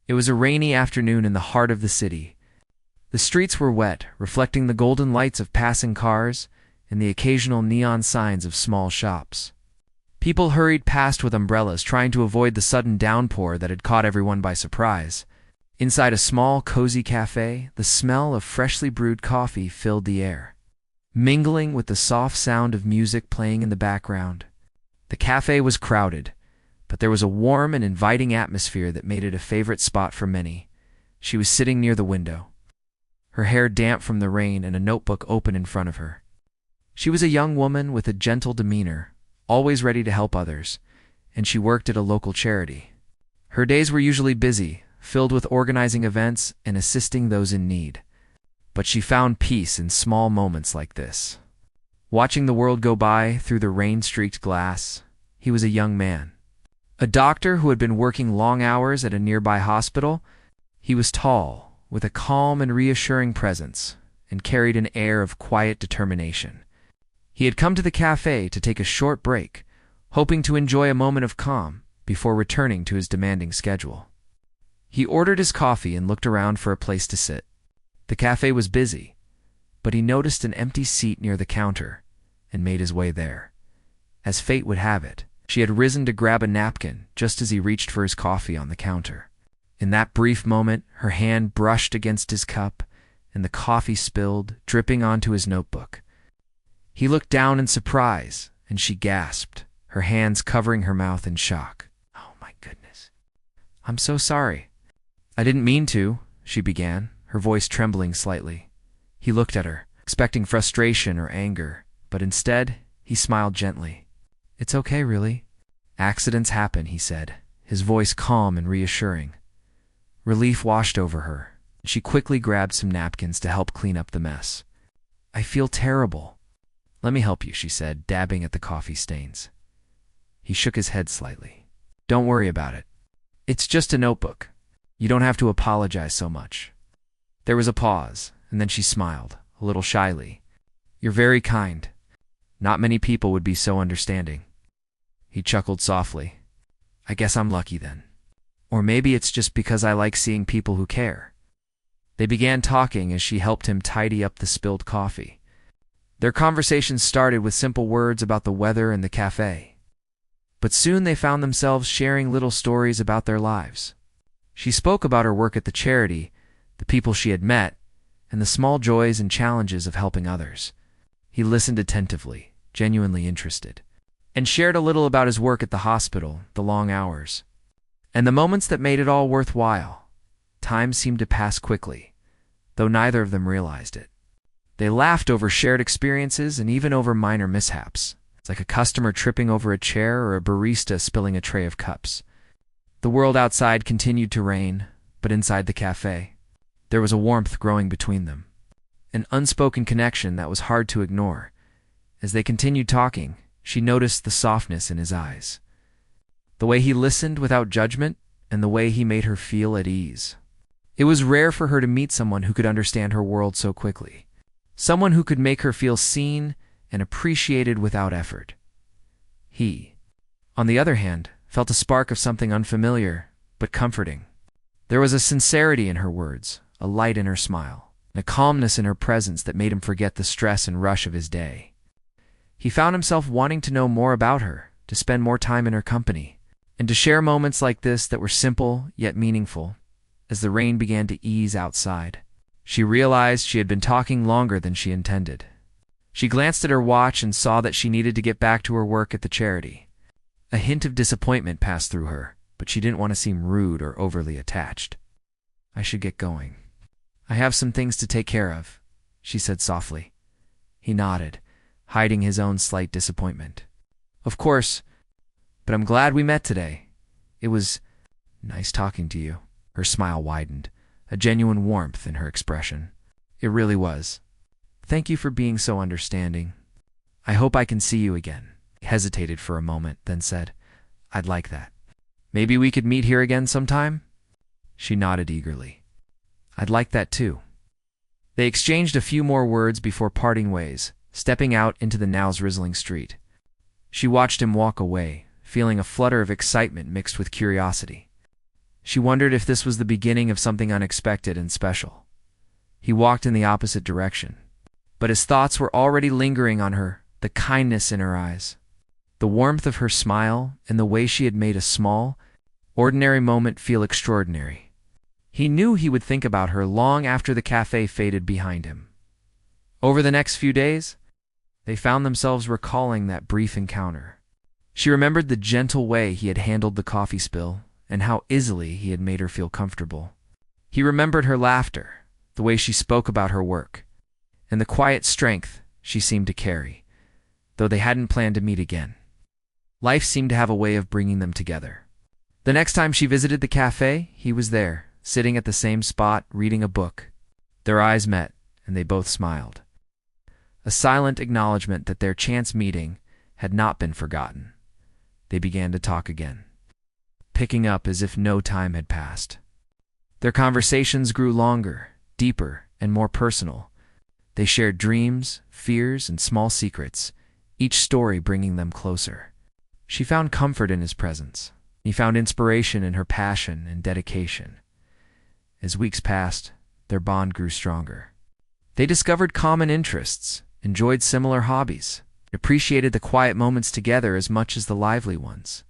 It was a rainy afternoon in the heart of the city. The streets were wet, reflecting the golden lights of passing cars and the occasional neon signs of small shops. People hurried past with umbrellas, trying to avoid the sudden downpour that had caught everyone by surprise. Inside a small, cozy cafe, the smell of freshly brewed coffee filled the air, mingling with the soft sound of music playing in the background. The cafe was crowded, but there was a warm and inviting atmosphere that made it a favorite spot for many. She was sitting near the window, her hair damp from the rain and a notebook open in front of her. She was a young woman with a gentle demeanor, always ready to help others, and she worked at a local charity. Her days were usually busy, filled with organizing events and assisting those in need. But she found peace in small moments like this. Watching the world go by through the rain-streaked glass, he was a young man. A doctor who had been working long hours at a nearby hospital. He was tall, with a calm and reassuring presence, and carried an air of quiet determination. He had come to the cafe to take a short break, hoping to enjoy a moment of calm before returning to his demanding schedule. He ordered his coffee and looked around for a place to sit. The cafe was busy, but he noticed an empty seat near the counter and made his way there. As fate would have it, she had risen to grab a napkin just as he reached for his coffee on the counter. In that brief moment, her hand brushed against his cup, and the coffee spilled, dripping onto his notebook. He looked down in surprise, and she gasped, her hands covering her mouth in shock. "Oh my goodness. I'm so sorry." "I didn't mean to," she began, her voice trembling slightly. He looked at her, expecting frustration or anger, but instead, he smiled gently. "It's okay, really. Accidents happen," he said, his voice calm and reassuring. Relief washed over her. She quickly grabbed some napkins to help clean up the mess. "I feel terrible." "Let me help you," she said, dabbing at the coffee stains. He shook his head slightly. "Don't worry about it. It's just a notebook. You don't have to apologize so much." There was a pause, and then she smiled, a little shyly. "You're very kind. Not many people would be so understanding." He chuckled softly. "I guess I'm lucky then. Or maybe it's just because I like seeing people who care." They began talking as she helped him tidy up the spilled coffee. Their conversation started with simple words about the weather and the cafe. But soon they found themselves sharing little stories about their lives. She spoke about her work at the charity, the people she had met, and the small joys and challenges of helping others. He listened attentively, genuinely interested, and shared a little about his work at the hospital, the long hours, and the moments that made it all worthwhile. Time seemed to pass quickly, though neither of them realized it. They laughed over shared experiences and even over minor mishaps. It's like a customer tripping over a chair or a barista spilling a tray of cups. The world outside continued to rain, but inside the cafe, there was a warmth growing between them, an unspoken connection that was hard to ignore. As they continued talking, she noticed the softness in his eyes, the way he listened without judgment, and the way he made her feel at ease. It was rare for her to meet someone who could understand her world so quickly, someone who could make her feel seen and appreciated without effort. He, on the other hand, felt a spark of something unfamiliar, but comforting. There was a sincerity in her words, a light in her smile, and a calmness in her presence that made him forget the stress and rush of his day. He found himself wanting to know more about her, to spend more time in her company, and to share moments like this that were simple yet meaningful. As the rain began to ease outside, she realized she had been talking longer than she intended. She glanced at her watch and saw that she needed to get back to her work at the charity. A hint of disappointment passed through her, but she didn't want to seem rude or overly attached. "I should get going. I have some things to take care of," she said softly. He nodded, hiding his own slight disappointment. "Of course, but I'm glad we met today. It was nice talking to you." Her smile widened, a genuine warmth in her expression. "It really was. Thank you for being so understanding. I hope I can see you again." He hesitated for a moment, then said, "I'd like that. Maybe we could meet here again sometime?" She nodded eagerly. "I'd like that too." They exchanged a few more words before parting ways, stepping out into the now drizzling street. She watched him walk away, feeling a flutter of excitement mixed with curiosity. She wondered if this was the beginning of something unexpected and special. He walked in the opposite direction, but his thoughts were already lingering on her, the kindness in her eyes, the warmth of her smile, and the way she had made a small, ordinary moment feel extraordinary. He knew he would think about her long after the cafe faded behind him. Over the next few days, they found themselves recalling that brief encounter. She remembered the gentle way he had handled the coffee spill and how easily he had made her feel comfortable. He remembered her laughter, the way she spoke about her work, and the quiet strength she seemed to carry, though they hadn't planned to meet again. Life seemed to have a way of bringing them together. The next time she visited the cafe, he was there, sitting at the same spot, reading a book. Their eyes met, and they both smiled. A silent acknowledgement that their chance meeting had not been forgotten. They began to talk again, picking up as if no time had passed. Their conversations grew longer, deeper, and more personal. They shared dreams, fears, and small secrets, each story bringing them closer. She found comfort in his presence. He found inspiration in her passion and dedication. As weeks passed, their bond grew stronger. They discovered common interests, enjoyed similar hobbies, appreciated the quiet moments together as much as the lively ones.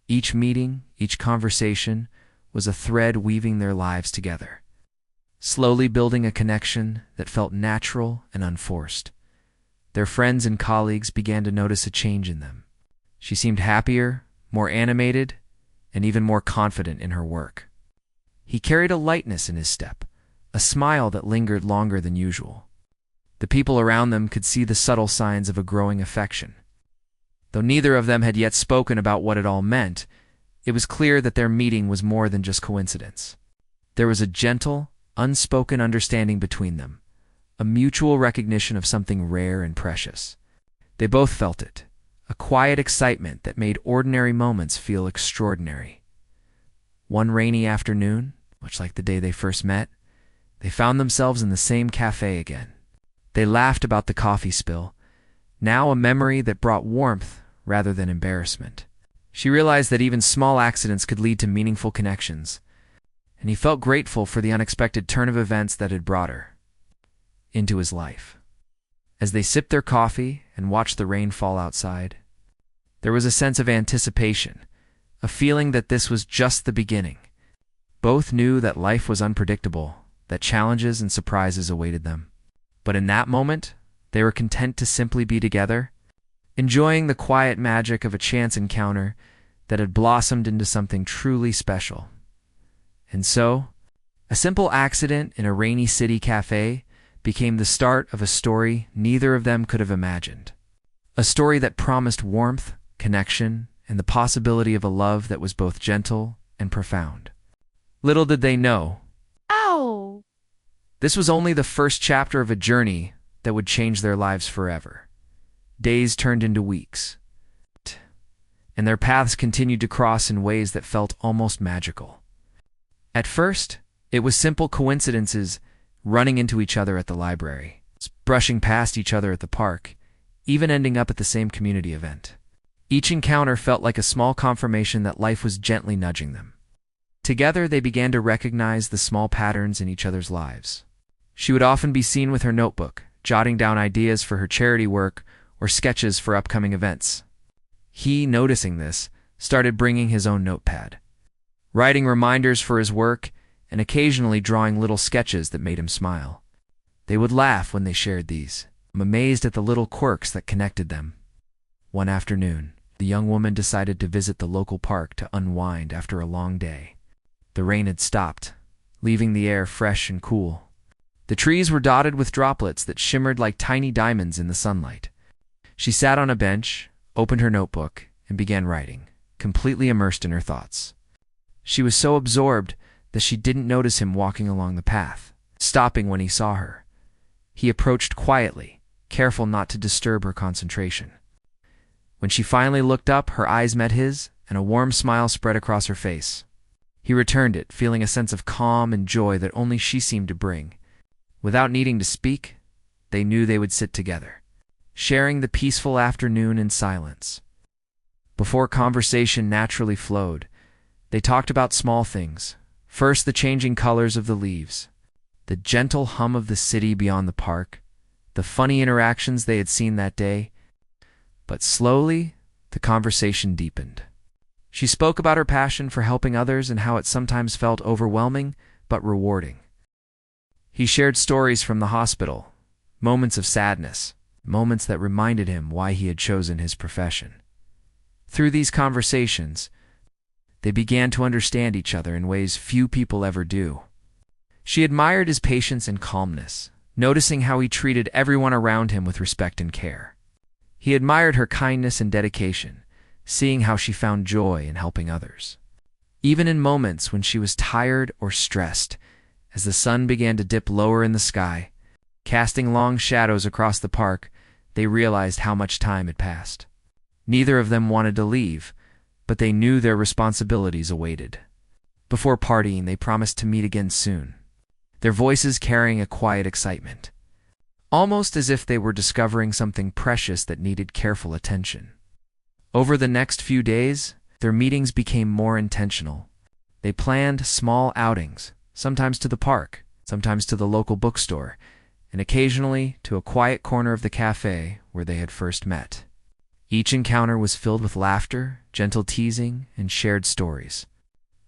Each meeting, each conversation, was a thread weaving their lives together, slowly building a connection that felt natural and unforced. Their friends and colleagues began to notice a change in them. She seemed happier, more animated, and even more confident in her work. He carried a lightness in his step, a smile that lingered longer than usual. The people around them could see the subtle signs of a growing affection. Though neither of them had yet spoken about what it all meant, it was clear that their meeting was more than just coincidence. There was a gentle, unspoken understanding between them, a mutual recognition of something rare and precious. They both felt it, a quiet excitement that made ordinary moments feel extraordinary. One rainy afternoon, much like the day they first met, they found themselves in the same cafe again. They laughed about the coffee spill, now a memory that brought warmth rather than embarrassment. She realized that even small accidents could lead to meaningful connections, and he felt grateful for the unexpected turn of events that had brought her into his life. As they sipped their coffee and watched the rain fall outside, there was a sense of anticipation, a feeling that this was just the beginning. Both knew that life was unpredictable, that challenges and surprises awaited them. But in that moment, they were content to simply be together, enjoying the quiet magic of a chance encounter that had blossomed into something truly special. And so, a simple accident in a rainy city cafe became the start of a story neither of them could have imagined. A story that promised warmth, connection, and the possibility of a love that was both gentle and profound. Little did they know, Ow! this was only the first chapter of a journey that would change their lives forever. Days turned into weeks, and their paths continued to cross in ways that felt almost magical. At first, it was simple coincidences, running into each other at the library, brushing past each other at the park, even ending up at the same community event. Each encounter felt like a small confirmation that life was gently nudging them. Together, they began to recognize the small patterns in each other's lives. She would often be seen with her notebook, jotting down ideas for her charity work or sketches for upcoming events. He, noticing this, started bringing his own notepad, writing reminders for his work and occasionally drawing little sketches that made him smile. They would laugh when they shared these, amazed at the little quirks that connected them. One afternoon, the young woman decided to visit the local park to unwind after a long day. The rain had stopped, leaving the air fresh and cool. The trees were dotted with droplets that shimmered like tiny diamonds in the sunlight. She sat on a bench, opened her notebook, and began writing, completely immersed in her thoughts. She was so absorbed that she didn't notice him walking along the path, stopping when he saw her. He approached quietly, careful not to disturb her concentration. When she finally looked up, her eyes met his, and a warm smile spread across her face. He returned it, feeling a sense of calm and joy that only she seemed to bring. Without needing to speak, they knew they would sit together, sharing the peaceful afternoon in silence. Before conversation naturally flowed, they talked about small things, First, the changing colors of the leaves, the gentle hum of the city beyond the park, the funny interactions they had seen that day. But slowly, the conversation deepened. She spoke about her passion for helping others and how it sometimes felt overwhelming but rewarding. He shared stories from the hospital, moments of sadness, moments that reminded him why he had chosen his profession. Through these conversations, they began to understand each other in ways few people ever do. She admired his patience and calmness, noticing how he treated everyone around him with respect and care. He admired her kindness and dedication, seeing how she found joy in helping others. Even in moments when she was tired or stressed, as the sun began to dip lower in the sky, casting long shadows across the park, they realized how much time had passed. Neither of them wanted to leave, but they knew their responsibilities awaited. Before partying, they promised to meet again soon, their voices carrying a quiet excitement, almost as if they were discovering something precious that needed careful attention. Over the next few days, their meetings became more intentional. They planned small outings, sometimes to the park, sometimes to the local bookstore, and occasionally to a quiet corner of the cafe where they had first met. Each encounter was filled with laughter, gentle teasing, and shared stories.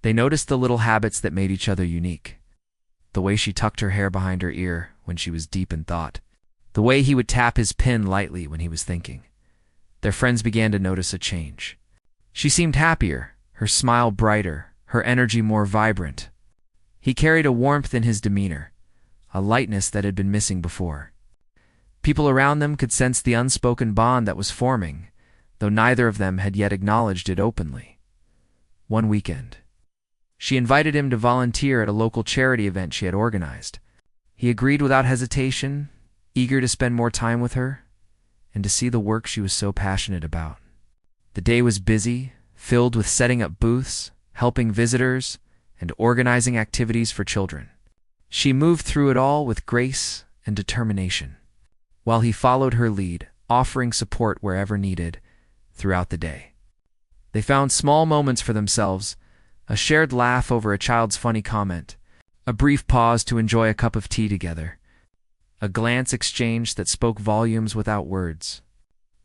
They noticed the little habits that made each other unique. The way she tucked her hair behind her ear when she was deep in thought. The way he would tap his pen lightly when he was thinking. Their friends began to notice a change. She seemed happier, her smile brighter, her energy more vibrant. He carried a warmth in his demeanor, a lightness that had been missing before. People around them could sense the unspoken bond that was forming, though neither of them had yet acknowledged it openly. One weekend, she invited him to volunteer at a local charity event she had organized. He agreed without hesitation, eager to spend more time with her and to see the work she was so passionate about. The day was busy, filled with setting up booths, helping visitors, and organizing activities for children. She moved through it all with grace and determination, while he followed her lead, offering support wherever needed throughout the day. They found small moments for themselves, a shared laugh over a child's funny comment, a brief pause to enjoy a cup of tea together, a glance exchanged that spoke volumes without words.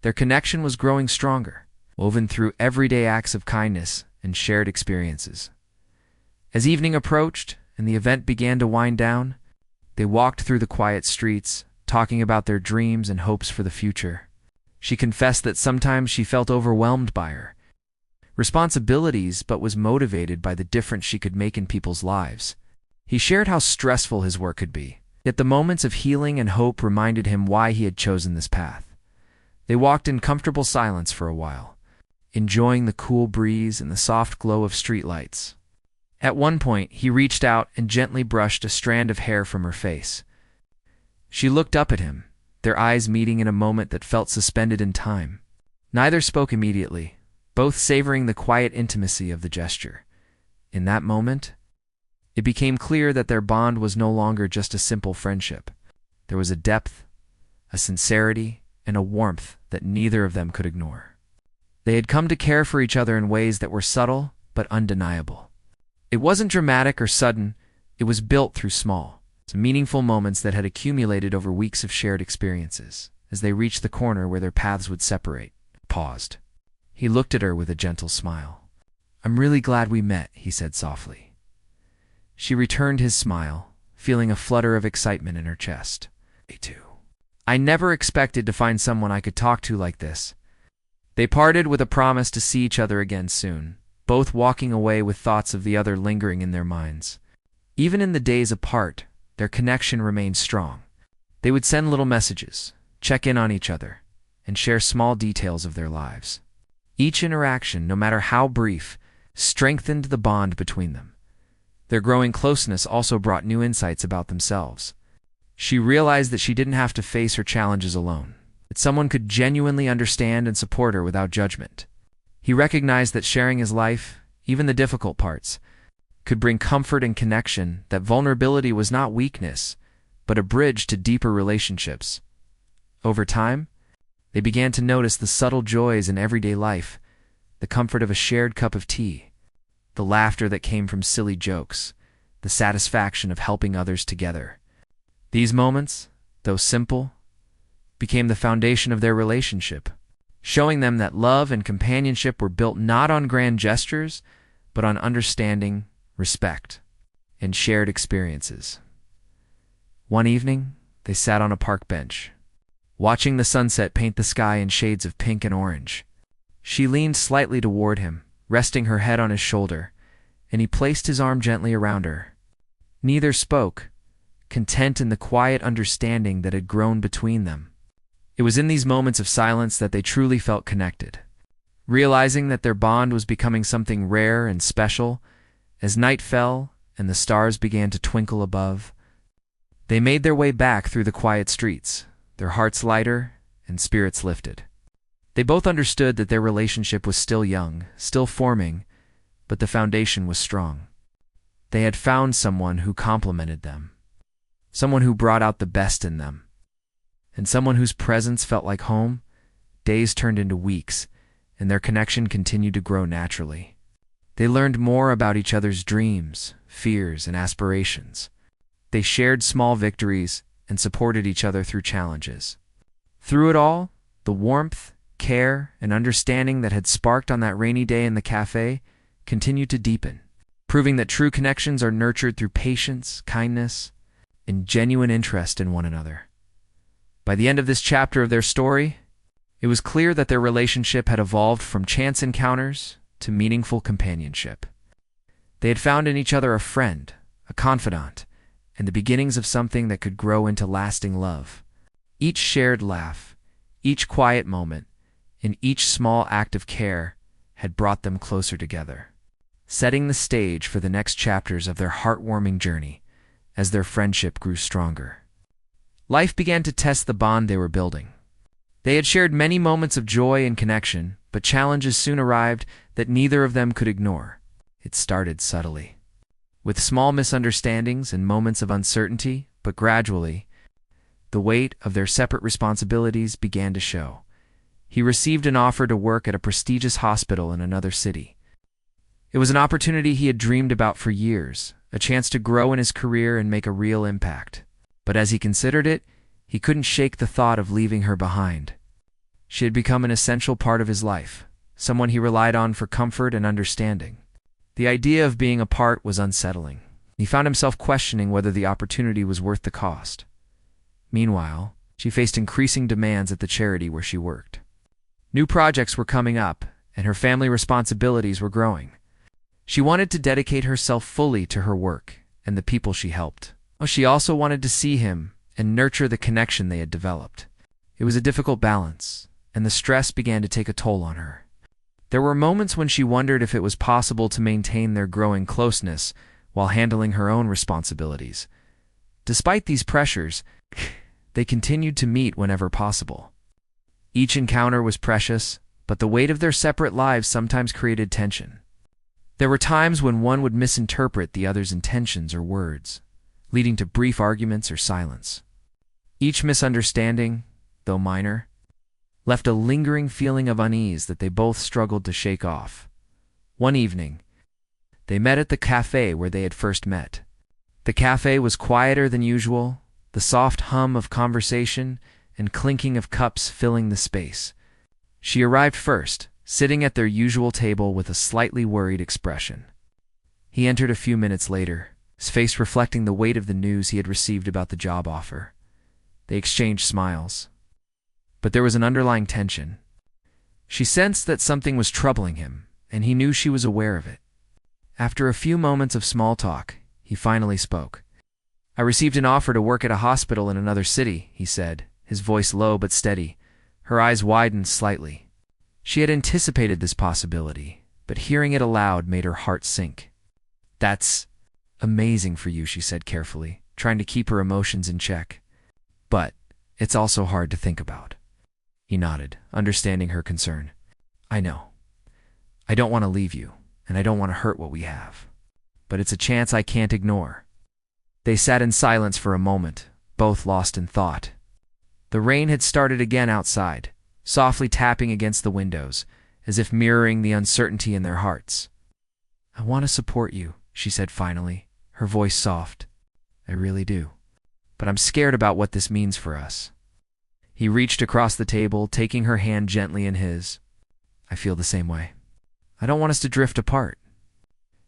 Their connection was growing stronger, woven through everyday acts of kindness and shared experiences. As evening approached and the event began to wind down, they walked through the quiet streets, talking about their dreams and hopes for the future. She confessed that sometimes she felt overwhelmed by her responsibilities, but was motivated by the difference she could make in people's lives. He shared how stressful his work could be, yet the moments of healing and hope reminded him why he had chosen this path. They walked in comfortable silence for a while, enjoying the cool breeze and the soft glow of streetlights. At one point, he reached out and gently brushed a strand of hair from her face. She looked up at him, their eyes meeting in a moment that felt suspended in time. Neither spoke immediately, both savoring the quiet intimacy of the gesture. In that moment, it became clear that their bond was no longer just a simple friendship. There was a depth, a sincerity, and a warmth that neither of them could ignore. They had come to care for each other in ways that were subtle but undeniable. It wasn't dramatic or sudden, it was built through small, meaningful moments that had accumulated over weeks of shared experiences. As they reached the corner where their paths would separate, paused. He looked at her with a gentle smile. "I'm really glad we met," he said softly. She returned his smile, feeling a flutter of excitement in her chest. "Me too. I never expected to find someone I could talk to like this." They parted with a promise to see each other again soon, both walking away with thoughts of the other lingering in their minds. Even in the days apart, their connection remained strong. They would send little messages, check in on each other, and share small details of their lives. Each interaction, no matter how brief, strengthened the bond between them. Their growing closeness also brought new insights about themselves. She realized that she didn't have to face her challenges alone, that someone could genuinely understand and support her without judgment. He recognized that sharing his life, even the difficult parts, could bring comfort and connection, that vulnerability was not weakness, but a bridge to deeper relationships. Over time, they began to notice the subtle joys in everyday life, the comfort of a shared cup of tea, the laughter that came from silly jokes, the satisfaction of helping others together. These moments, though simple, became the foundation of their relationship, showing them that love and companionship were built not on grand gestures, but on understanding, respect, and shared experiences. One evening, they sat on a park bench, watching the sunset paint the sky in shades of pink and orange. She leaned slightly toward him, resting her head on his shoulder, and he placed his arm gently around her. Neither spoke, content in the quiet understanding that had grown between them. It was in these moments of silence that they truly felt connected. Realizing that their bond was becoming something rare and special, as night fell and the stars began to twinkle above, they made their way back through the quiet streets, their hearts lighter and spirits lifted. They both understood that their relationship was still young, still forming, but the foundation was strong. They had found someone who complemented them, someone who brought out the best in them, and someone whose presence felt like home. Days turned into weeks, and their connection continued to grow naturally. They learned more about each other's dreams, fears, and aspirations. They shared small victories and supported each other through challenges. Through it all, the warmth, care, and understanding that had sparked on that rainy day in the cafe continued to deepen, proving that true connections are nurtured through patience, kindness, and genuine interest in one another. By the end of this chapter of their story, it was clear that their relationship had evolved from chance encounters to meaningful companionship. They had found in each other a friend, a confidant, and the beginnings of something that could grow into lasting love. Each shared laugh, each quiet moment, and each small act of care had brought them closer together, setting the stage for the next chapters of their heartwarming journey as their friendship grew stronger. Life began to test the bond they were building. They had shared many moments of joy and connection, but challenges soon arrived that neither of them could ignore. It started subtly, with small misunderstandings and moments of uncertainty, but gradually, the weight of their separate responsibilities began to show. He received an offer to work at a prestigious hospital in another city. It was an opportunity he had dreamed about for years, a chance to grow in his career and make a real impact. But as he considered it, he couldn't shake the thought of leaving her behind. She had become an essential part of his life, someone he relied on for comfort and understanding. The idea of being apart was unsettling. He found himself questioning whether the opportunity was worth the cost. Meanwhile, she faced increasing demands at the charity where she worked. New projects were coming up, and her family responsibilities were growing. She wanted to dedicate herself fully to her work and the people she helped. She also wanted to see him and nurture the connection they had developed. It was a difficult balance, and the stress began to take a toll on her. There were moments when she wondered if it was possible to maintain their growing closeness while handling her own responsibilities. Despite these pressures, they continued to meet whenever possible. Each encounter was precious, but the weight of their separate lives sometimes created tension. There were times when one would misinterpret the other's intentions or words, leading to brief arguments or silence. Each misunderstanding, though minor, left a lingering feeling of unease that they both struggled to shake off. One evening, they met at the cafe where they had first met. The cafe was quieter than usual, the soft hum of conversation and clinking of cups filling the space. She arrived first, sitting at their usual table with a slightly worried expression. He entered a few minutes later, his face reflecting the weight of the news he had received about the job offer. They exchanged smiles, but there was an underlying tension. She sensed that something was troubling him, and he knew she was aware of it. After a few moments of small talk, he finally spoke. "I received an offer to work at a hospital in another city," he said, his voice low but steady. Her eyes widened slightly. She had anticipated this possibility, but hearing it aloud made her heart sink. "That's amazing for you," she said carefully, trying to keep her emotions in check. "But it's also hard to think about." He nodded, understanding her concern. "I know. I don't want to leave you, and I don't want to hurt what we have. But it's a chance I can't ignore." They sat in silence for a moment, both lost in thought. The rain had started again outside, softly tapping against the windows, as if mirroring the uncertainty in their hearts. "I want to support you," she said finally, her voice soft. I really do. But I'm scared about what this means for us. He reached across the table, taking her hand gently in his. I feel the same way. I don't want us to drift apart.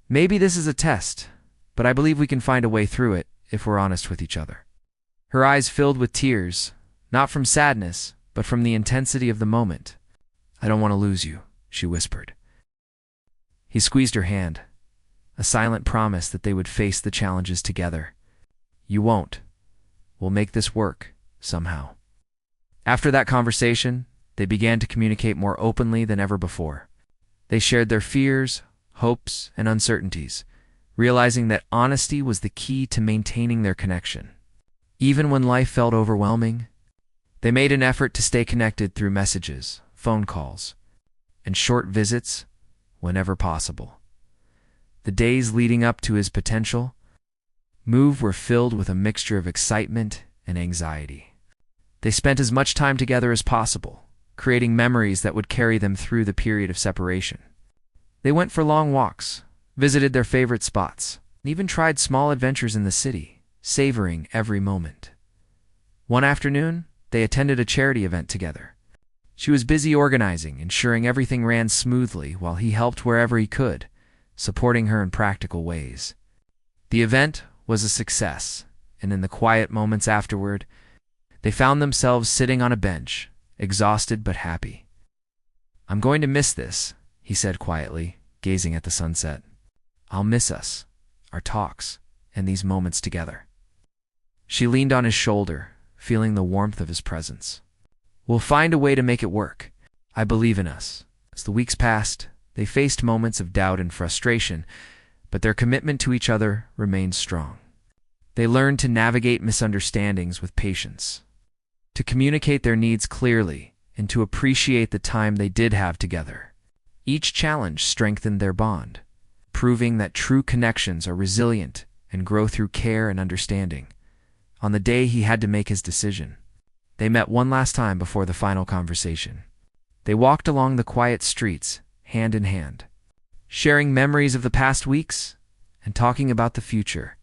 Maybe this is a test, but I believe we can find a way through it if we're honest with each other. Her eyes filled with tears, not from sadness, but from the intensity of the moment. I don't want to lose you, she whispered. He squeezed her hand, a silent promise that they would face the challenges together. You won't. We'll make this work, somehow. After that conversation, they began to communicate more openly than ever before. They shared their fears, hopes, and uncertainties, realizing that honesty was the key to maintaining their connection. Even when life felt overwhelming, they made an effort to stay connected through messages, phone calls, and short visits whenever possible. The days leading up to his potential move were filled with a mixture of excitement and anxiety. They spent as much time together as possible, creating memories that would carry them through the period of separation. They went for long walks, visited their favorite spots, and even tried small adventures in the city, savoring every moment. One afternoon, they attended a charity event together. She was busy organizing, ensuring everything ran smoothly while he helped wherever he could, supporting her in practical ways. The event was a success, and in the quiet moments afterward, they found themselves sitting on a bench, exhausted but happy. I'm going to miss this, he said quietly, gazing at the sunset. I'll miss us, our talks, and these moments together. She leaned on his shoulder, feeling the warmth of his presence. We'll find a way to make it work. I believe in us. As the weeks passed, they faced moments of doubt and frustration, but their commitment to each other remained strong. They learned to navigate misunderstandings with patience, to communicate their needs clearly, and to appreciate the time they did have together. Each challenge strengthened their bond, proving that true connections are resilient and grow through care and understanding. On the day he had to make his decision, they met one last time before the final conversation. They walked along the quiet streets, hand in hand, sharing memories of the past weeks and talking about the future.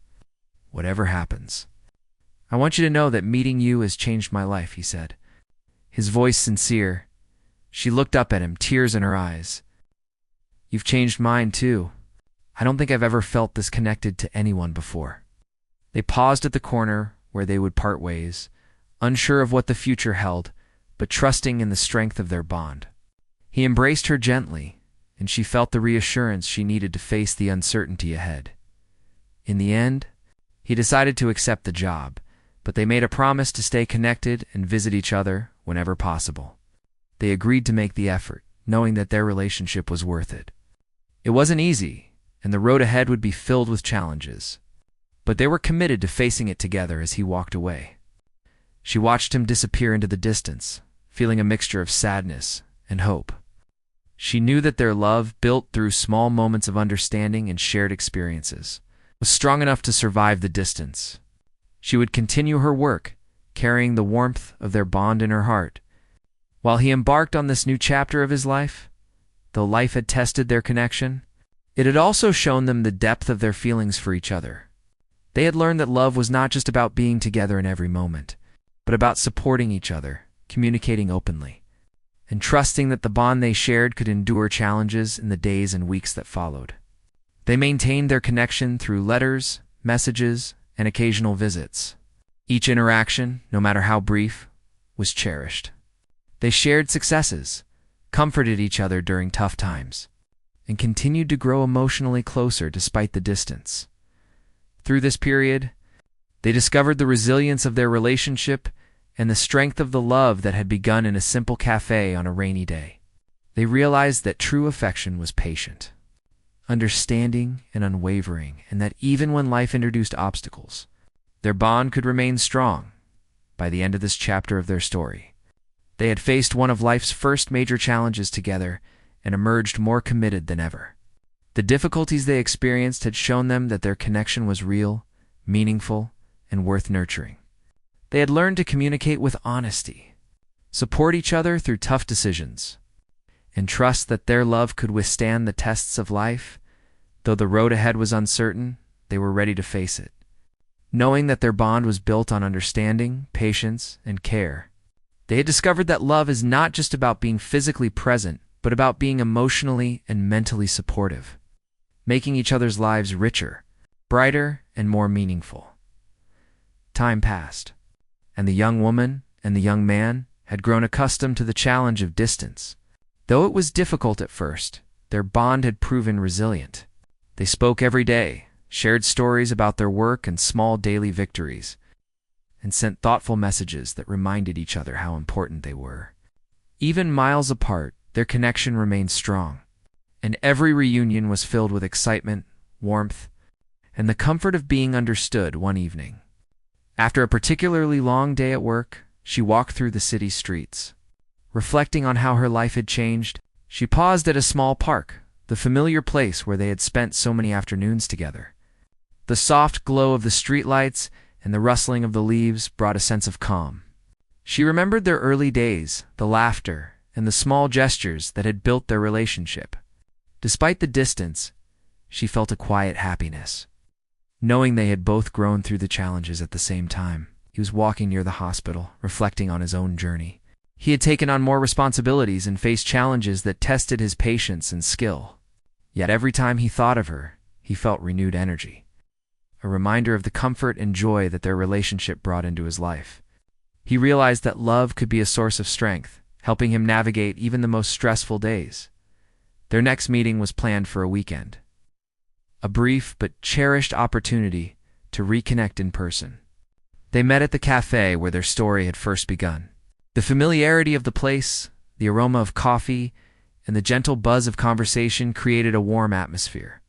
Whatever happens, I want you to know that meeting you has changed my life, he said. His voice sincere. She looked up at him, tears in her eyes. You've changed mine, too. I don't think I've ever felt this connected to anyone before. They paused at the corner where they would part ways, unsure of what the future held, but trusting in the strength of their bond. He embraced her gently, and she felt the reassurance she needed to face the uncertainty ahead. In the end, he decided to accept the job, but they made a promise to stay connected and visit each other whenever possible. They agreed to make the effort, knowing that their relationship was worth it. It wasn't easy, and the road ahead would be filled with challenges, but they were committed to facing it together as he walked away. She watched him disappear into the distance, feeling a mixture of sadness and hope. She knew that their love, built through small moments of understanding and shared experiences, was strong enough to survive the distance. She would continue her work, carrying the warmth of their bond in her heart. While he embarked on this new chapter of his life, though life had tested their connection, it had also shown them the depth of their feelings for each other. They had learned that love was not just about being together in every moment, but about supporting each other, communicating openly, and trusting that the bond they shared could endure challenges in the days and weeks that followed. They maintained their connection through letters, messages, and occasional visits. Each interaction, no matter how brief, was cherished. They shared successes, comforted each other during tough times, and continued to grow emotionally closer despite the distance. Through this period, they discovered the resilience of their relationship and the strength of the love that had begun in a simple cafe on a rainy day. They realized that true affection was patient, understanding, and unwavering, and that even when life introduced obstacles, their bond could remain strong. By the end of this chapter of their story, they had faced one of life's first major challenges together and emerged more committed than ever. The difficulties they experienced had shown them that their connection was real, meaningful, and worth nurturing. They had learned to communicate with honesty, support each other through tough decisions, and trust that their love could withstand the tests of life. Though the road ahead was uncertain, they were ready to face it, knowing that their bond was built on understanding, patience, and care. They had discovered that love is not just about being physically present, but about being emotionally and mentally supportive, making each other's lives richer, brighter, and more meaningful. Time passed, and the young woman and the young man had grown accustomed to the challenge of distance. Though it was difficult at first, their bond had proven resilient. They spoke every day, shared stories about their work and small daily victories, and sent thoughtful messages that reminded each other how important they were. Even miles apart, their connection remained strong, and every reunion was filled with excitement, warmth, and the comfort of being understood. One evening, after a particularly long day at work, she walked through the city streets. Reflecting on how her life had changed, she paused at a small park, the familiar place where they had spent so many afternoons together. The soft glow of the streetlights and the rustling of the leaves brought a sense of calm. She remembered their early days, the laughter, and the small gestures that had built their relationship. Despite the distance, she felt a quiet happiness, knowing they had both grown through the challenges at the same time. He was walking near the hospital, reflecting on his own journey. He had taken on more responsibilities and faced challenges that tested his patience and skill. Yet every time he thought of her, he felt renewed energy, a reminder of the comfort and joy that their relationship brought into his life. He realized that love could be a source of strength, helping him navigate even the most stressful days. Their next meeting was planned for a weekend, a brief but cherished opportunity to reconnect in person. They met at the cafe where their story had first begun. The familiarity of the place, the aroma of coffee, and the gentle buzz of conversation created a warm atmosphere.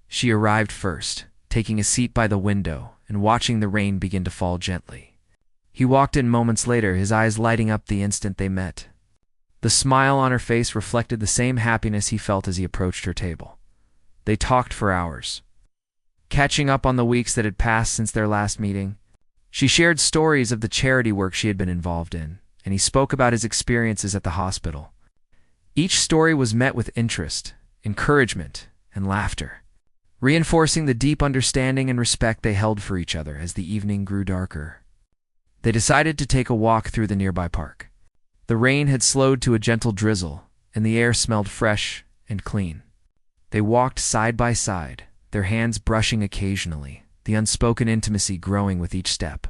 She arrived first, taking a seat by the window and watching the rain begin to fall gently. He walked in moments later, his eyes lighting up the instant they met. The smile on her face reflected the same happiness he felt as he approached her table. They talked for hours, catching up on the weeks that had passed since their last meeting. She shared stories of the charity work she had been involved in, and he spoke about his experiences at the hospital. Each story was met with interest, encouragement, and laughter, reinforcing the deep understanding and respect they held for each other. As the evening grew darker, they decided to take a walk through the nearby park. The rain had slowed to a gentle drizzle, and the air smelled fresh and clean. They walked side by side, their hands brushing occasionally, the unspoken intimacy growing with each step.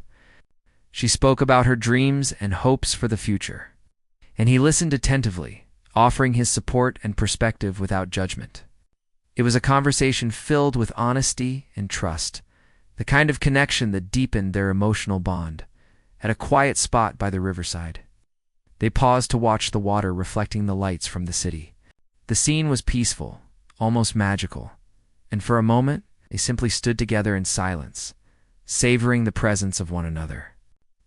She spoke about her dreams and hopes for the future, and he listened attentively, offering his support and perspective without judgment. It was a conversation filled with honesty and trust, the kind of connection that deepened their emotional bond. At a quiet spot by the riverside, they paused to watch the water reflecting the lights from the city. The scene was peaceful, almost magical, and for a moment, they simply stood together in silence, savoring the presence of one another.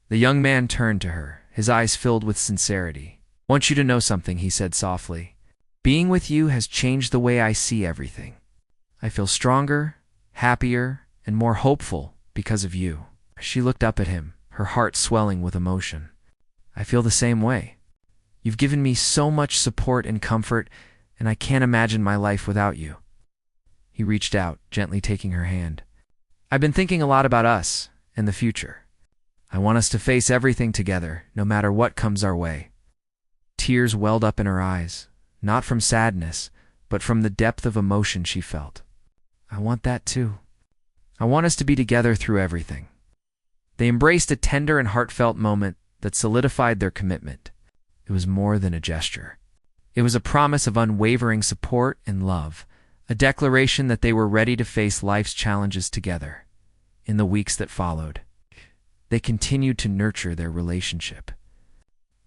The young man turned to her, his eyes filled with sincerity. "I want you to know something," he said softly. "Being with you has changed the way I see everything. I feel stronger, happier, and more hopeful because of you." She looked up at him, her heart swelling with emotion. "I feel the same way. You've given me so much support and comfort, and I can't imagine my life without you." He reached out, gently taking her hand. "I've been thinking a lot about us and the future. I want us to face everything together, no matter what comes our way." Tears welled up in her eyes, not from sadness, but from the depth of emotion she felt. "I want that too. I want us to be together through everything." They embraced a tender and heartfelt moment that solidified their commitment. It was more than a gesture. It was a promise of unwavering support and love, a declaration that they were ready to face life's challenges together. In the weeks that followed, they continued to nurture their relationship.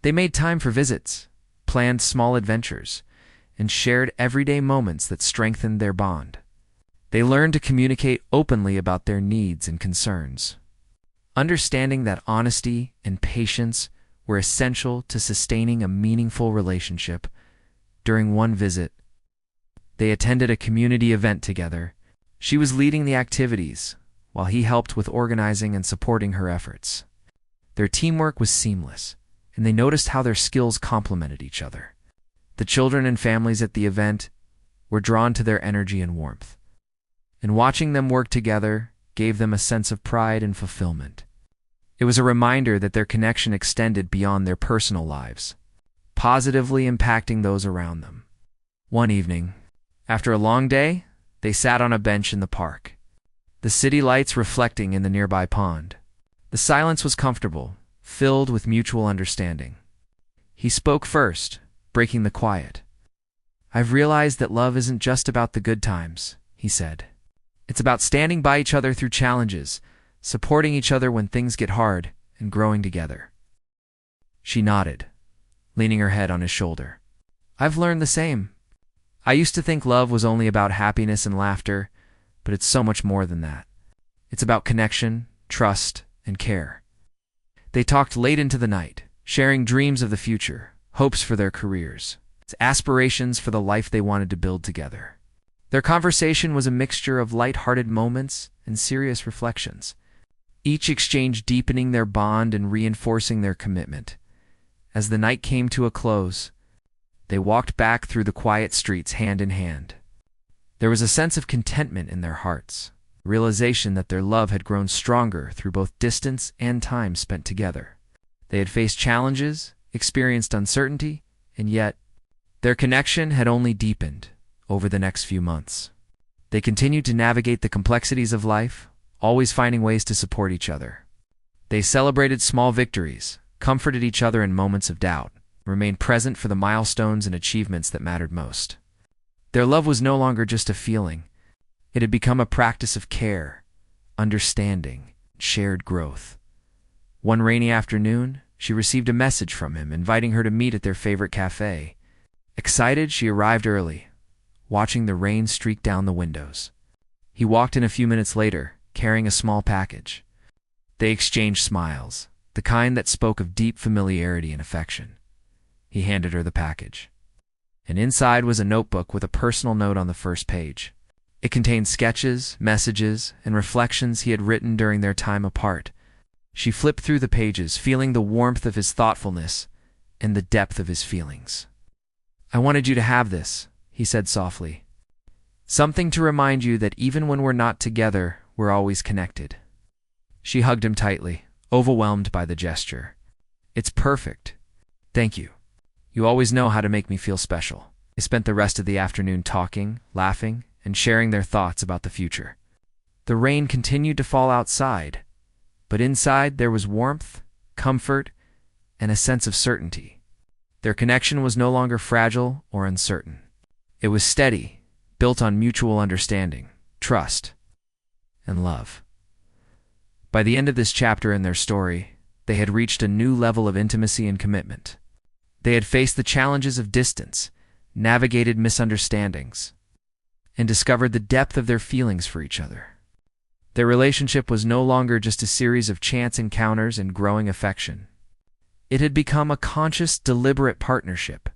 They made time for visits, planned small adventures, and shared everyday moments that strengthened their bond. They learned to communicate openly about their needs and concerns, understanding that honesty and patience were essential to sustaining a meaningful relationship. During one visit, they attended a community event together. She was leading the activities, while he helped with organizing and supporting her efforts. Their teamwork was seamless, and they noticed how their skills complemented each other. The children and families at the event were drawn to their energy and warmth, and watching them work together gave them a sense of pride and fulfillment. It was a reminder that their connection extended beyond their personal lives, positively impacting those around them. One evening, after a long day, they sat on a bench in the park, the city lights reflecting in the nearby pond. The silence was comfortable, filled with mutual understanding. He spoke first, breaking the quiet. "I've realized that love isn't just about the good times," he said. "It's about standing by each other through challenges, supporting each other when things get hard, and growing together." She nodded, leaning her head on his shoulder. "I've learned the same. I used to think love was only about happiness and laughter, but it's so much more than that. It's about connection, trust, and care." They talked late into the night, sharing dreams of the future, hopes for their careers, aspirations for the life they wanted to build together. Their conversation was a mixture of light-hearted moments and serious reflections, each exchange deepening their bond and reinforcing their commitment. As the night came to a close, they walked back through the quiet streets hand in hand. There was a sense of contentment in their hearts, realization that their love had grown stronger through both distance and time spent together. They had faced challenges, experienced uncertainty, and yet their connection had only deepened over the next few months. They continued to navigate the complexities of life, always finding ways to support each other. They celebrated small victories, comforted each other in moments of doubt, remained present for the milestones and achievements that mattered most. Their love was no longer just a feeling. It had become a practice of care, understanding, shared growth. One rainy afternoon, she received a message from him inviting her to meet at their favorite cafe. Excited, she arrived early, watching the rain streak down the windows. He walked in a few minutes later, carrying a small package. They exchanged smiles, the kind that spoke of deep familiarity and affection. He handed her the package. And inside was a notebook with a personal note on the first page. It contained sketches, messages, and reflections he had written during their time apart. She flipped through the pages, feeling the warmth of his thoughtfulness and the depth of his feelings. "I wanted you to have this," he said softly. "Something to remind you that even when we're not together, we're always connected." She hugged him tightly, overwhelmed by the gesture. "It's perfect. Thank you. You always know how to make me feel special." They spent the rest of the afternoon talking, laughing, and sharing their thoughts about the future. The rain continued to fall outside, but inside there was warmth, comfort, and a sense of certainty. Their connection was no longer fragile or uncertain. It was steady, built on mutual understanding, trust, and love. By the end of this chapter in their story, they had reached a new level of intimacy and commitment. They had faced the challenges of distance, navigated misunderstandings, and discovered the depth of their feelings for each other. Their relationship was no longer just a series of chance encounters and growing affection. It had become a conscious, deliberate partnership.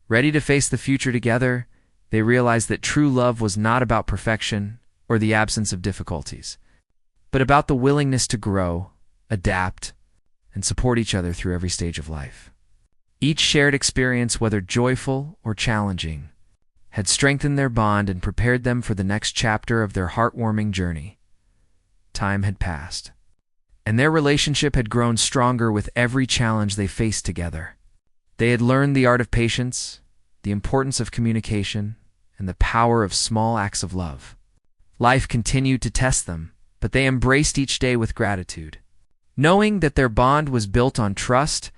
Ready to face the future together, they realized that true love was not about perfection or the absence of difficulties, but about the willingness to grow, adapt, and support each other through every stage of life. Each shared experience, whether joyful or challenging, had strengthened their bond and prepared them for the next chapter of their heartwarming journey. Time had passed, and their relationship had grown stronger with every challenge they faced together. They had learned the art of patience, the importance of communication, and the power of small acts of love. Life continued to test them, but they embraced each day with gratitude, knowing that their bond was built on trust,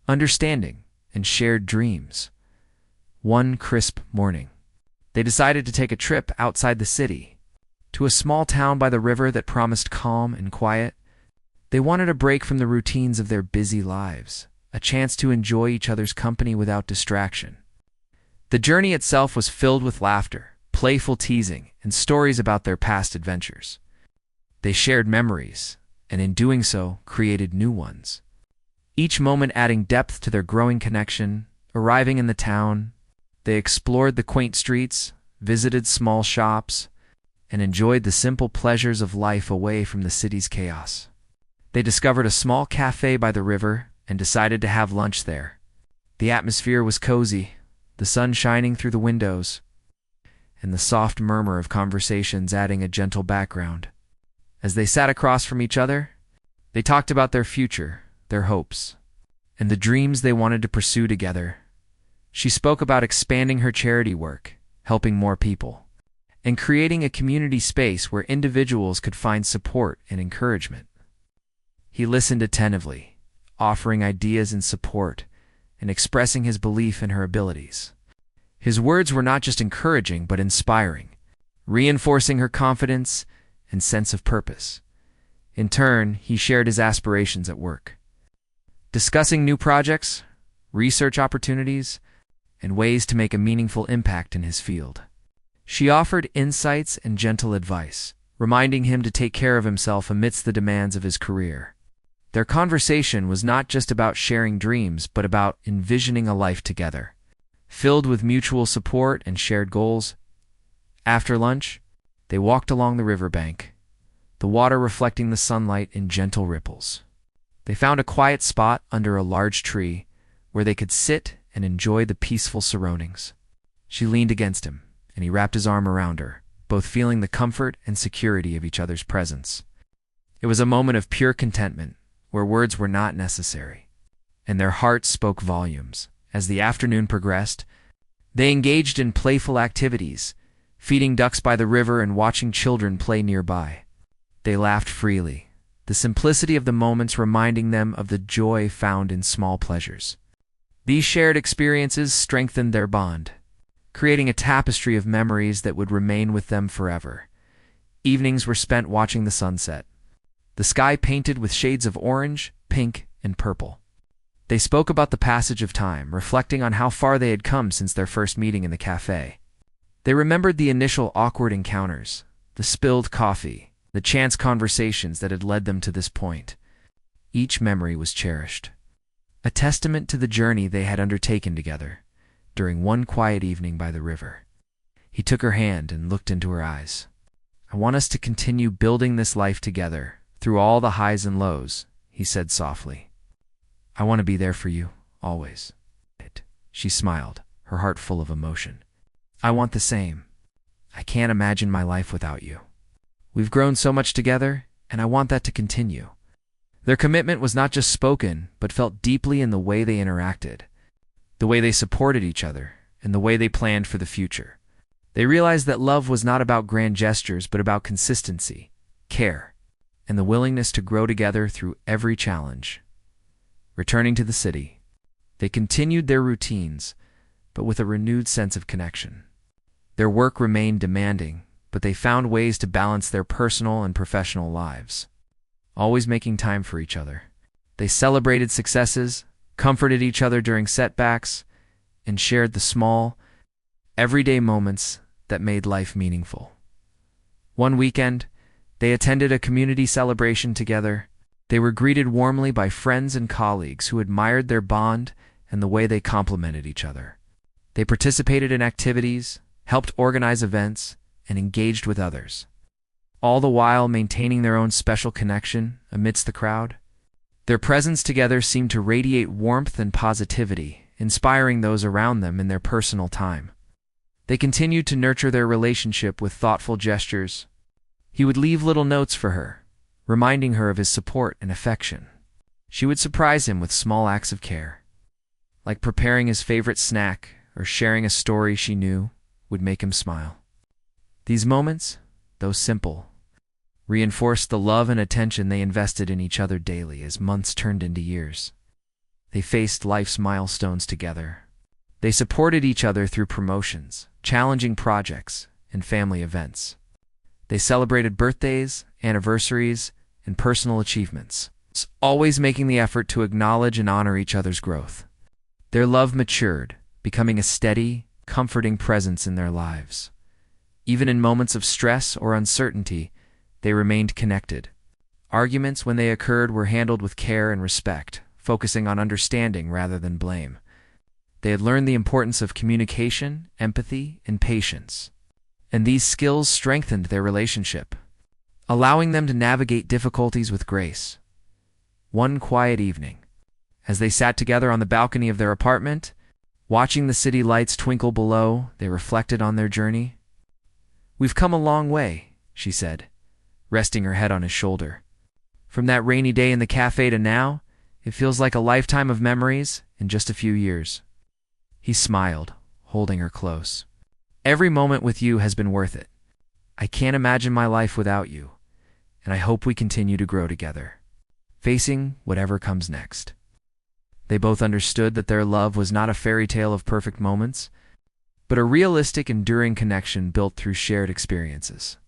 understanding, and shared dreams. One crisp morning, they decided to take a trip outside the city, to a small town by the river that promised calm and quiet. They wanted a break from the routines of their busy lives, a chance to enjoy each other's company without distraction. The journey itself was filled with laughter, playful teasing, and stories about their past adventures. They shared memories, and in doing so, created new ones. Each moment adding depth to their growing connection. Arriving in the town, they explored the quaint streets, visited small shops, and enjoyed the simple pleasures of life away from the city's chaos. They discovered a small cafe by the river and decided to have lunch there. The atmosphere was cozy, the sun shining through the windows, and the soft murmur of conversations adding a gentle background. As they sat across from each other, they talked about their future, their hopes, and the dreams they wanted to pursue together. She spoke about expanding her charity work, helping more people, and creating a community space where individuals could find support and encouragement. He listened attentively, offering ideas and support, and expressing his belief in her abilities. His words were not just encouraging but inspiring, reinforcing her confidence and sense of purpose. In turn, he shared his aspirations at work, discussing new projects, research opportunities, and ways to make a meaningful impact in his field. She offered insights and gentle advice, reminding him to take care of himself amidst the demands of his career. Their conversation was not just about sharing dreams, but about envisioning a life together, filled with mutual support and shared goals. After lunch, they walked along the riverbank, the water reflecting the sunlight in gentle ripples. They found a quiet spot under a large tree where they could sit and enjoy the peaceful surroundings. She leaned against him, and he wrapped his arm around her, both feeling the comfort and security of each other's presence. It was a moment of pure contentment, where words were not necessary, and their hearts spoke volumes. As the afternoon progressed, they engaged in playful activities, feeding ducks by the river and watching children play nearby. They laughed freely, the simplicity of the moments reminding them of the joy found in small pleasures. These shared experiences strengthened their bond, creating a tapestry of memories that would remain with them forever. Evenings were spent watching the sunset, the sky painted with shades of orange, pink, and purple. They spoke about the passage of time, reflecting on how far they had come since their first meeting in the cafe. They remembered the initial awkward encounters, the spilled coffee, the chance conversations that had led them to this point. Each memory was cherished, a testament to the journey they had undertaken together. During one quiet evening by the river, he took her hand and looked into her eyes. "I want us to continue building this life together, through all the highs and lows," he said softly. "I want to be there for you, always." She smiled, her heart full of emotion. "I want the same. I can't imagine my life without you. We've grown so much together, and I want that to continue." Their commitment was not just spoken, but felt deeply in the way they interacted, the way they supported each other, and the way they planned for the future. They realized that love was not about grand gestures, but about consistency, care, and the willingness to grow together through every challenge. Returning to the city, they continued their routines, but with a renewed sense of connection. Their work remained demanding, but they found ways to balance their personal and professional lives, always making time for each other. They celebrated successes, comforted each other during setbacks, and shared the small, everyday moments that made life meaningful. One weekend, they attended a community celebration together. They were greeted warmly by friends and colleagues who admired their bond and the way they complemented each other. They participated in activities, helped organize events, and engaged with others, all the while maintaining their own special connection amidst the crowd. Their presence together seemed to radiate warmth and positivity, inspiring those around them in their personal time. They continued to nurture their relationship with thoughtful gestures. He would leave little notes for her, reminding her of his support and affection. She would surprise him with small acts of care, like preparing his favorite snack or sharing a story she knew would make him smile. These moments, though simple, reinforced the love and attention they invested in each other daily as months turned into years. They faced life's milestones together. They supported each other through promotions, challenging projects, and family events. They celebrated birthdays, anniversaries, and personal achievements, always making the effort to acknowledge and honor each other's growth. Their love matured, becoming a steady, comforting presence in their lives. Even in moments of stress or uncertainty, they remained connected. Arguments, when they occurred, were handled with care and respect, focusing on understanding rather than blame. They had learned the importance of communication, empathy, and patience, and these skills strengthened their relationship, allowing them to navigate difficulties with grace. One quiet evening, as they sat together on the balcony of their apartment, watching the city lights twinkle below, they reflected on their journey. "We've come a long way," she said, resting her head on his shoulder. "From that rainy day in the cafe to now, it feels like a lifetime of memories in just a few years." He smiled, holding her close. "Every moment with you has been worth it. I can't imagine my life without you, and I hope we continue to grow together, facing whatever comes next." They both understood that their love was not a fairy tale of perfect moments, but a realistic, enduring connection built through shared experiences,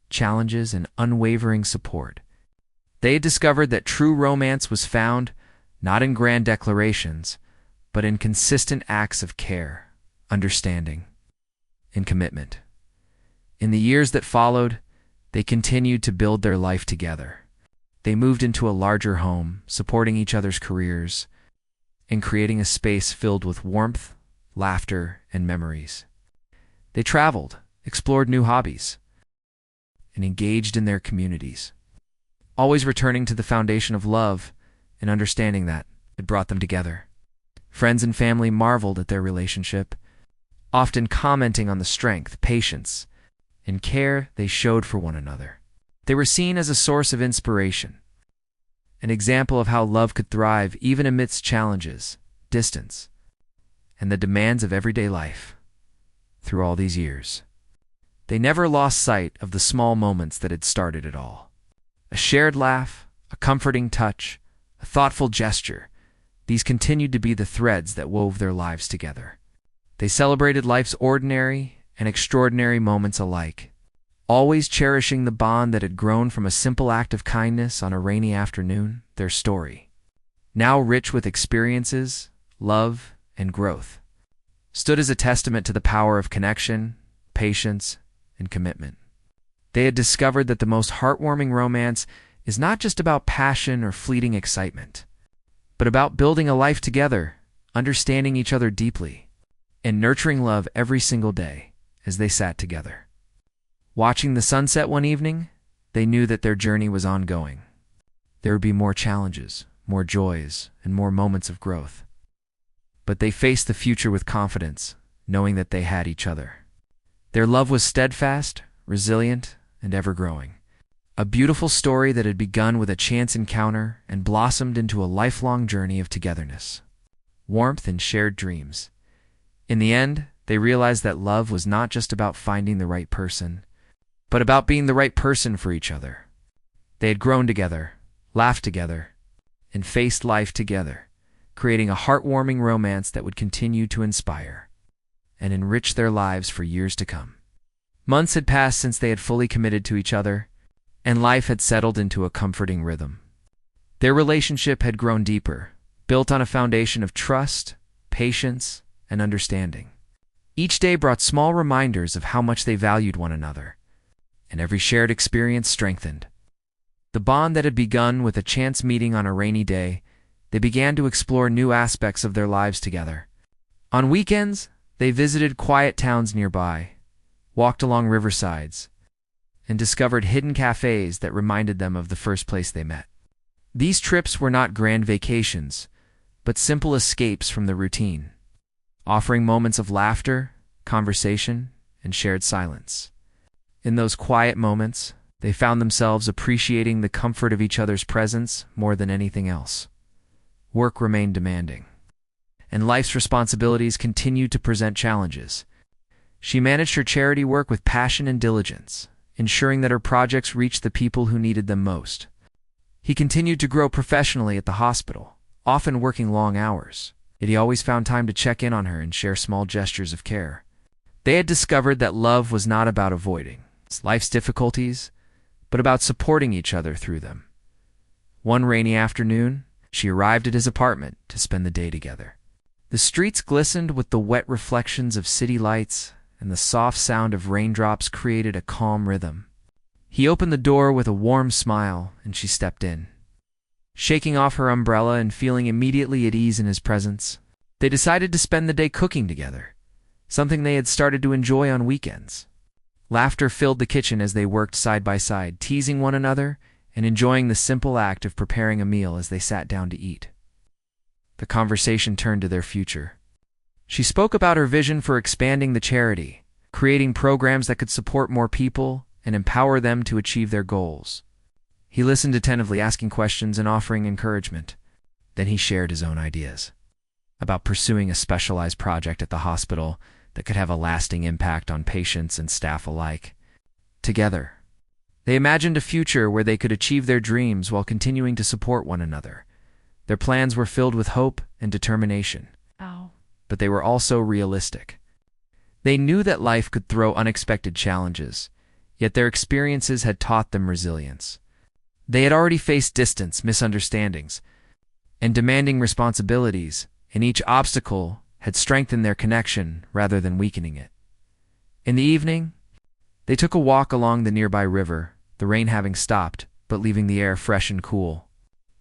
challenges, and unwavering support. They had discovered that true romance was found not in grand declarations, but in consistent acts of care, understanding, and commitment. In the years that followed, they continued to build their life together. They moved into a larger home, supporting each other's careers, and creating a space filled with warmth, laughter, and memories. They traveled, explored new hobbies, and engaged in their communities, always returning to the foundation of love and understanding that had brought them together. Friends and family marveled at their relationship, often commenting on the strength, patience, and care they showed for one another. They were seen as a source of inspiration, an example of how love could thrive even amidst challenges, distance, and the demands of everyday life. Through all these years, they never lost sight of the small moments that had started it all. A shared laugh, a comforting touch, a thoughtful gesture, these continued to be the threads that wove their lives together. They celebrated life's ordinary and extraordinary moments alike, always cherishing the bond that had grown from a simple act of kindness on a rainy afternoon. Their story, now rich with experiences, love, and growth, stood as a testament to the power of connection, patience, and commitment. They had discovered that the most heartwarming romance is not just about passion or fleeting excitement, but about building a life together, understanding each other deeply, and nurturing love every single day. As they sat together, watching the sunset one evening, they knew that their journey was ongoing. There would be more challenges, more joys, and more moments of growth. But they faced the future with confidence, knowing that they had each other. Their love was steadfast, resilient, and ever-growing. A beautiful story that had begun with a chance encounter and blossomed into a lifelong journey of togetherness, warmth, and shared dreams. In the end, they realized that love was not just about finding the right person, but about being the right person for each other. They had grown together, laughed together, and faced life together, creating a heartwarming romance that would continue to inspire and enrich their lives for years to come. Months had passed since they had fully committed to each other, and life had settled into a comforting rhythm. Their relationship had grown deeper, built on a foundation of trust, patience, and understanding. Each day brought small reminders of how much they valued one another, and every shared experience strengthened. The bond that had begun with a chance meeting on a rainy day, they began to explore new aspects of their lives together. On weekends, they visited quiet towns nearby, walked along riversides, and discovered hidden cafes that reminded them of the first place they met. These trips were not grand vacations, but simple escapes from the routine, offering moments of laughter, conversation, and shared silence. In those quiet moments, they found themselves appreciating the comfort of each other's presence more than anything else. Work remained demanding, and life's responsibilities continued to present challenges. She managed her charity work with passion and diligence, ensuring that her projects reached the people who needed them most. He continued to grow professionally at the hospital, often working long hours. Yet he always found time to check in on her and share small gestures of care. They had discovered that love was not about avoiding life's difficulties, but about supporting each other through them. One rainy afternoon, she arrived at his apartment to spend the day together. The streets glistened with the wet reflections of city lights, and the soft sound of raindrops created a calm rhythm. He opened the door with a warm smile, and she stepped in. Shaking off her umbrella and feeling immediately at ease in his presence, they decided to spend the day cooking together, something they had started to enjoy on weekends. Laughter filled the kitchen as they worked side by side, teasing one another and enjoying the simple act of preparing a meal as they sat down to eat. The conversation turned to their future. She spoke about her vision for expanding the charity, creating programs that could support more people and empower them to achieve their goals. He listened attentively, asking questions and offering encouragement. Then he shared his own ideas about pursuing a specialized project at the hospital that could have a lasting impact on patients and staff alike. Together, they imagined a future where they could achieve their dreams while continuing to support one another. Their plans were filled with hope and determination, but they were also realistic. They knew that life could throw unexpected challenges, yet their experiences had taught them resilience. They had already faced distance, misunderstandings, and demanding responsibilities, and each obstacle had strengthened their connection rather than weakening it. In the evening, they took a walk along the nearby river, the rain having stopped, but leaving the air fresh and cool.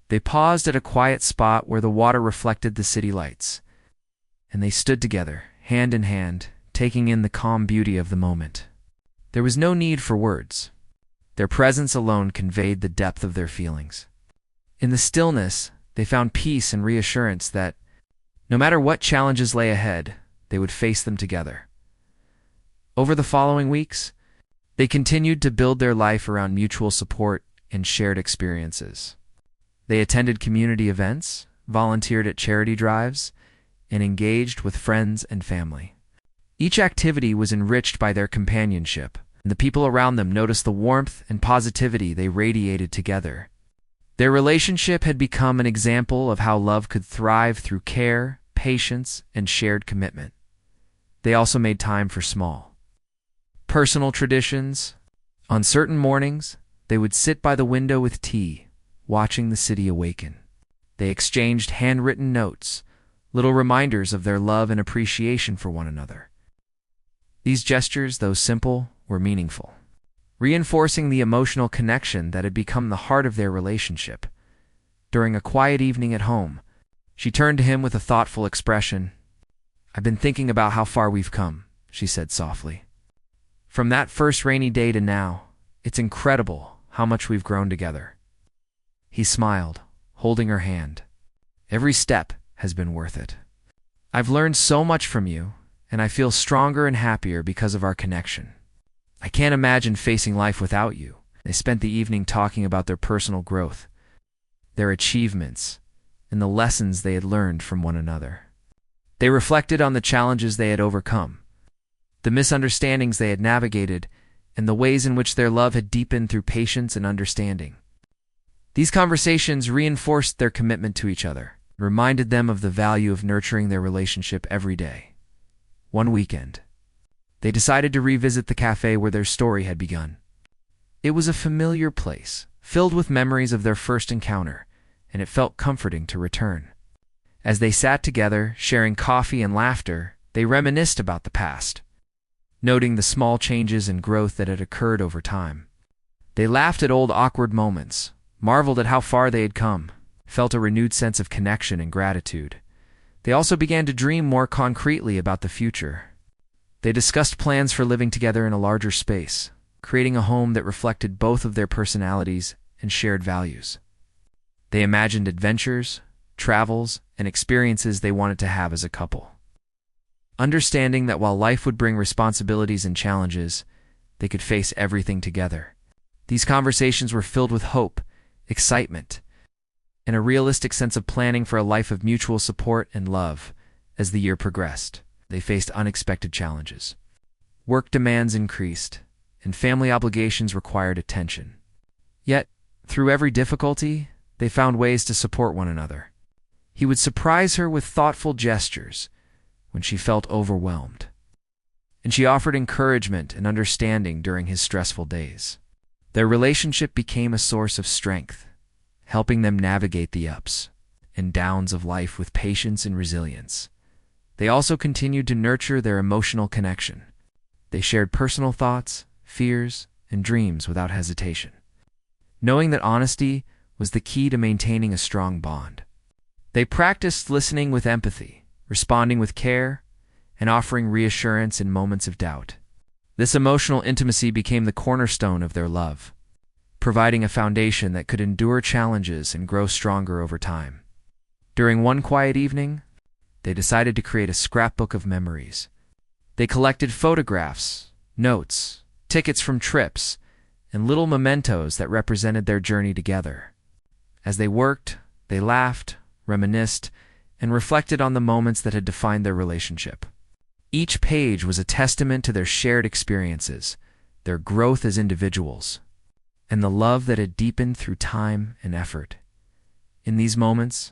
They paused at a quiet spot where the water reflected the city lights, and they stood together, hand in hand, taking in the calm beauty of the moment. There was no need for words. Their presence alone conveyed the depth of their feelings. In the stillness, they found peace and reassurance that, no matter what challenges lay ahead, they would face them together. Over the following weeks, they continued to build their life around mutual support and shared experiences. They attended community events, volunteered at charity drives, and engaged with friends and family. Each activity was enriched by their companionship, and the people around them noticed the warmth and positivity they radiated together. Their relationship had become an example of how love could thrive through care, patience, and shared commitment. They also made time for small, personal traditions. On certain mornings, they would sit by the window with tea, watching the city awaken. They exchanged handwritten notes, little reminders of their love and appreciation for one another. These gestures, though simple, were meaningful, reinforcing the emotional connection that had become the heart of their relationship. During a quiet evening at home, she turned to him with a thoughtful expression. "I've been thinking about how far we've come," she said softly. "From that first rainy day to now, it's incredible how much we've grown together." He smiled, holding her hand. "Every step has been worth it. I've learned so much from you, and I feel stronger and happier because of our connection. I can't imagine facing life without you." They spent the evening talking about their personal growth, their achievements, and the lessons they had learned from one another. They reflected on the challenges they had overcome, the misunderstandings they had navigated, and the ways in which their love had deepened through patience and understanding. These conversations reinforced their commitment to each other, and reminded them of the value of nurturing their relationship every day. One weekend, they decided to revisit the cafe where their story had begun. It was a familiar place, filled with memories of their first encounter, and it felt comforting to return. As they sat together, sharing coffee and laughter, they reminisced about the past, noting the small changes and growth that had occurred over time. They laughed at old awkward moments, marveled at how far they had come, felt a renewed sense of connection and gratitude. They also began to dream more concretely about the future. They discussed plans for living together in a larger space, creating a home that reflected both of their personalities and shared values. They imagined adventures, travels, and experiences they wanted to have as a couple. Understanding that while life would bring responsibilities and challenges, they could face everything together. These conversations were filled with hope, excitement, and a realistic sense of planning for a life of mutual support and love. As the year progressed, they faced unexpected challenges. Work demands increased, and family obligations required attention. Yet, through every difficulty, they found ways to support one another. He would surprise her with thoughtful gestures when she felt overwhelmed, and she offered encouragement and understanding during his stressful days. Their relationship became a source of strength, helping them navigate the ups and downs of life with patience and resilience. They also continued to nurture their emotional connection. They shared personal thoughts, fears, and dreams without hesitation, knowing that honesty was the key to maintaining a strong bond. They practiced listening with empathy, responding with care, and offering reassurance in moments of doubt. This emotional intimacy became the cornerstone of their love, providing a foundation that could endure challenges and grow stronger over time. During one quiet evening, they decided to create a scrapbook of memories. They collected photographs, notes, tickets from trips, and little mementos that represented their journey together. As they worked, they laughed, reminisced, and reflected on the moments that had defined their relationship. Each page was a testament to their shared experiences, their growth as individuals, and the love that had deepened through time and effort. In these moments,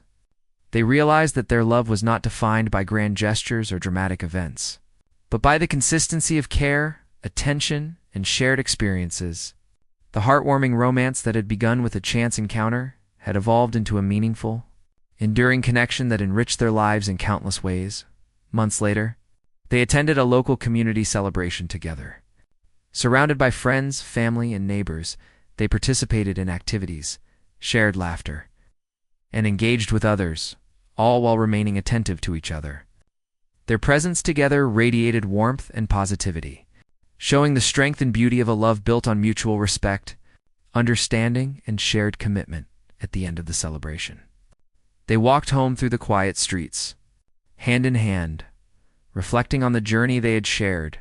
they realized that their love was not defined by grand gestures or dramatic events, but by the consistency of care, attention, and shared experiences. The heartwarming romance that had begun with a chance encounter had evolved into a meaningful, enduring connection that enriched their lives in countless ways. Months later, they attended a local community celebration together. Surrounded by friends, family, and neighbors, they participated in activities, shared laughter, and engaged with others, all while remaining attentive to each other. Their presence together radiated warmth and positivity, showing the strength and beauty of a love built on mutual respect, understanding, and shared commitment. At the end of the celebration, they walked home through the quiet streets, hand in hand, reflecting on the journey they had shared